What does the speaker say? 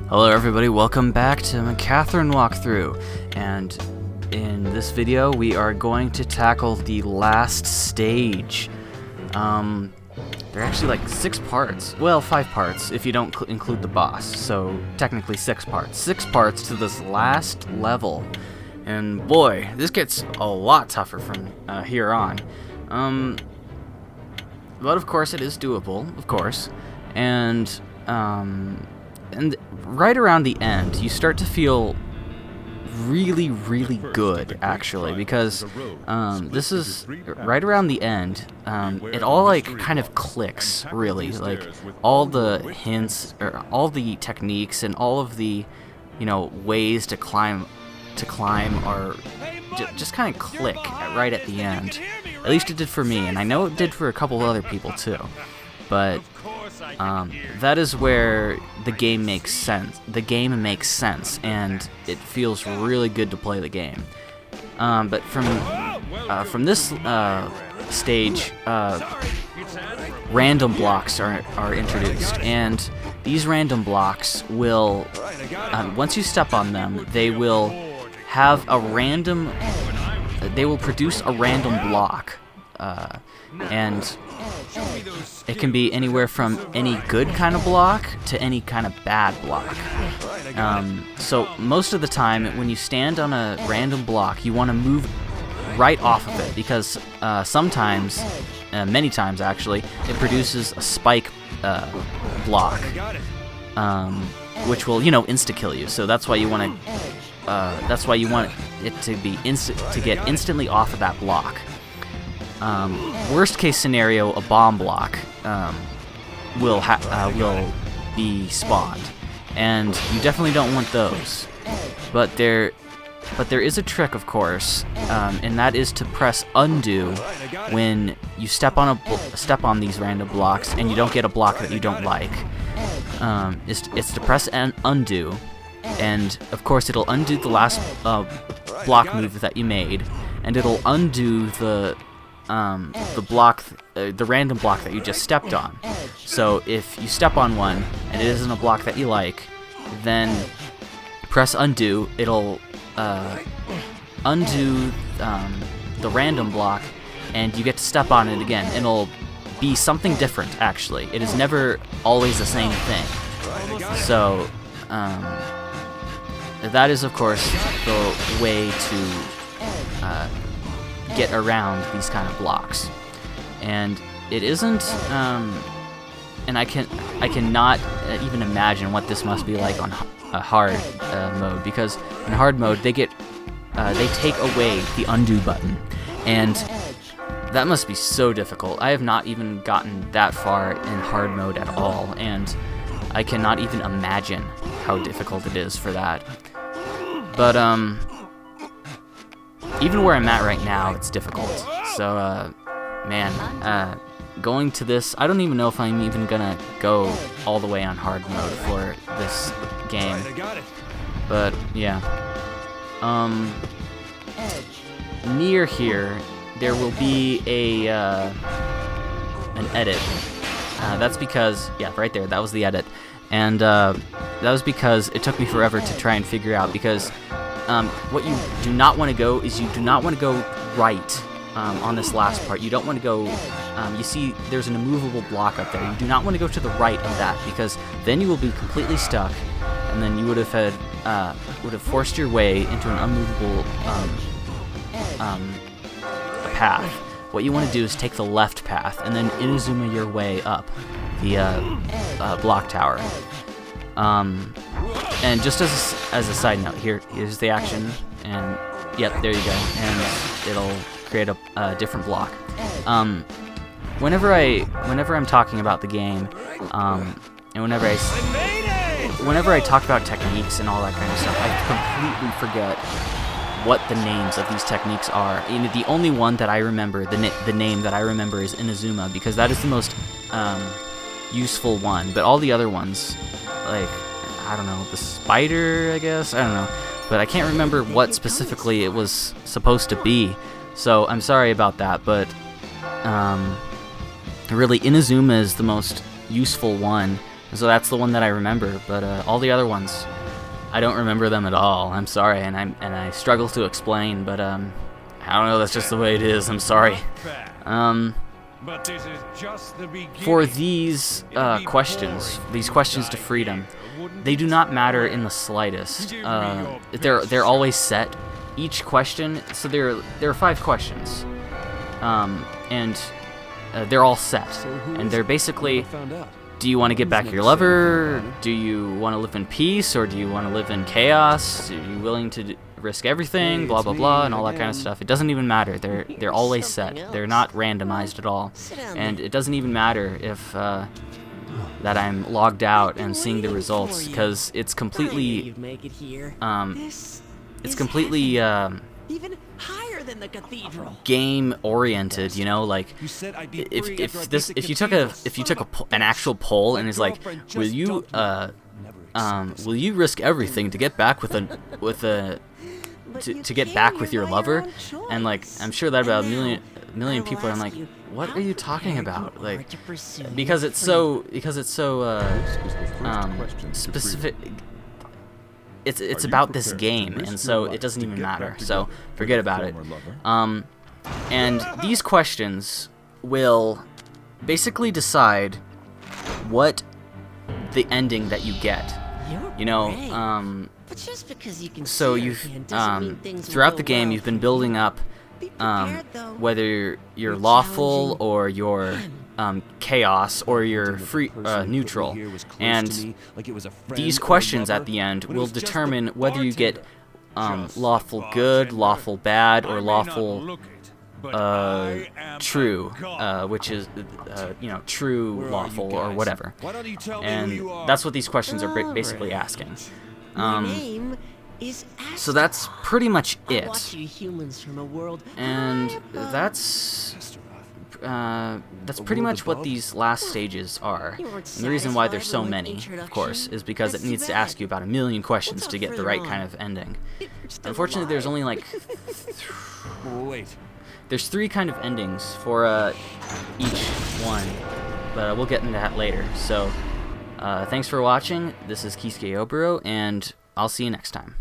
Hello everybody, welcome back to McCatherine Walkthrough, and in this video we are going to tackle the last stage. There are actually like 6 parts, well 5 parts if you don't include the boss, so technically 6 parts. 6 parts to this last level, and boy, this gets a lot tougher from here on. But of course it is doable, of course, and right around the end, you start to feel really good, actually, because this is right around the end. It all like kind of clicks, really. Like all the hints, or all the techniques, and all of the, ways to climb are just kind of click right at the end. At least it did for me, and I know it did for a couple other people too. But that is where the game makes sense. The game makes sense, and it feels really good to play the game. But from this stage, random blocks are introduced, and these random blocks will, once you step on them, they will have a random. They will produce a random block, and it can be anywhere from any good kind of block to any kind of bad block. So most of the time, when you stand on a random block, you want to move right off of it, because sometimes, many times actually, it produces a spike block, which will, insta-kill you. So that's why you want to. That's why you want it to be to get instantly off of that block. Worst case scenario, a bomb block will be spawned, and you definitely don't want those. But there is a trick, of course, and that is to press undo when you step on these random blocks and you don't get a block that you don't like. It's to press undo, and of course it'll undo the last block move that you made, and it'll undo the random block that you just stepped on. So if you step on one and it isn't a block that you like, then press undo. It'll undo the random block, and you get to step on it again. It'll be something different, actually. It is never always the same thing. So that is, of course, the way to get around these kind of blocks. And it isn't, and I cannot even imagine what this must be like on a hard mode, because in hard mode they take away the undo button, and that must be so difficult. I have not even gotten that far in hard mode at all, and I cannot even imagine how difficult it is for that. But even where I'm at right now, it's difficult. So, man, going to this, I don't even know if I'm even gonna go all the way on hard mode for this game. But yeah, near here there will be an edit. That's because, yeah, right there, that was the edit, and that was because it took me forever to try and figure out, because what you do not want to go is you do not want to go right on this last part. You don't want to go, you see there's an immovable block up there. You do not want to go to the right of that, because then you will be completely stuck, and then you would have forced your way into an unmovable path. What you want to do is take the left path, and then Inazuma your way up the block tower. And just as a side note, here's the action, and yep, there you go, and it'll create a different block. Whenever I'm talking about the game, and whenever I talk about techniques and all that kind of stuff, I completely forget what the names of these techniques are. The only one that I remember, the name that I remember, is Inazuma, because that is the most useful one. But all the other ones, like, I don't know, the spider, I guess? I don't know. But I can't remember what specifically it was supposed to be. So I'm sorry about that, but really Inazuma is the most useful one So that's the one that I remember, but all the other ones, I don't remember them at all. I'm sorry, and I struggle to explain, but I don't know. That's just the way it is. I'm sorry. For these questions to freedom, they do not matter in the slightest. They're always set. Each question, so there are 5 questions, and they're all set, and they're basically: do you want to get back your lover? Do you want to live in peace, or do you want to live in chaos? Are you willing to risk everything? Blah blah blah, and all that kind of stuff. It doesn't even matter. They're always set. They're not randomized at all, and it doesn't even matter if that I'm logged out and seeing the results, because it's completely even higher than the cathedral. Game oriented, you know, like if you took an actual poll and is like, will you risk everything to get back to get back with your lover? And like, I'm sure that about a million people are like, what are you talking about? Like, because it's so specific. It's about this game, and so it doesn't even matter. So forget about it. And these questions will basically decide what the ending that you get. You know, so you've throughout the game you've been building up whether you're lawful or you're chaos or you're free neutral, and these questions at the end will determine whether you get lawful good, lawful bad, or lawful true, which is true lawful or whatever. And that's what these questions are basically asking. So that's pretty much it, and that's pretty much what these last stages are. And the reason why there's so many, of course, is because it needs to ask you about 1,000,000 questions to get the right kind of ending. Unfortunately, there's only like there's 3 kind of endings for each one, but we'll get into that later. So thanks for watching. This is Kisuke Oburo, and I'll see you next time.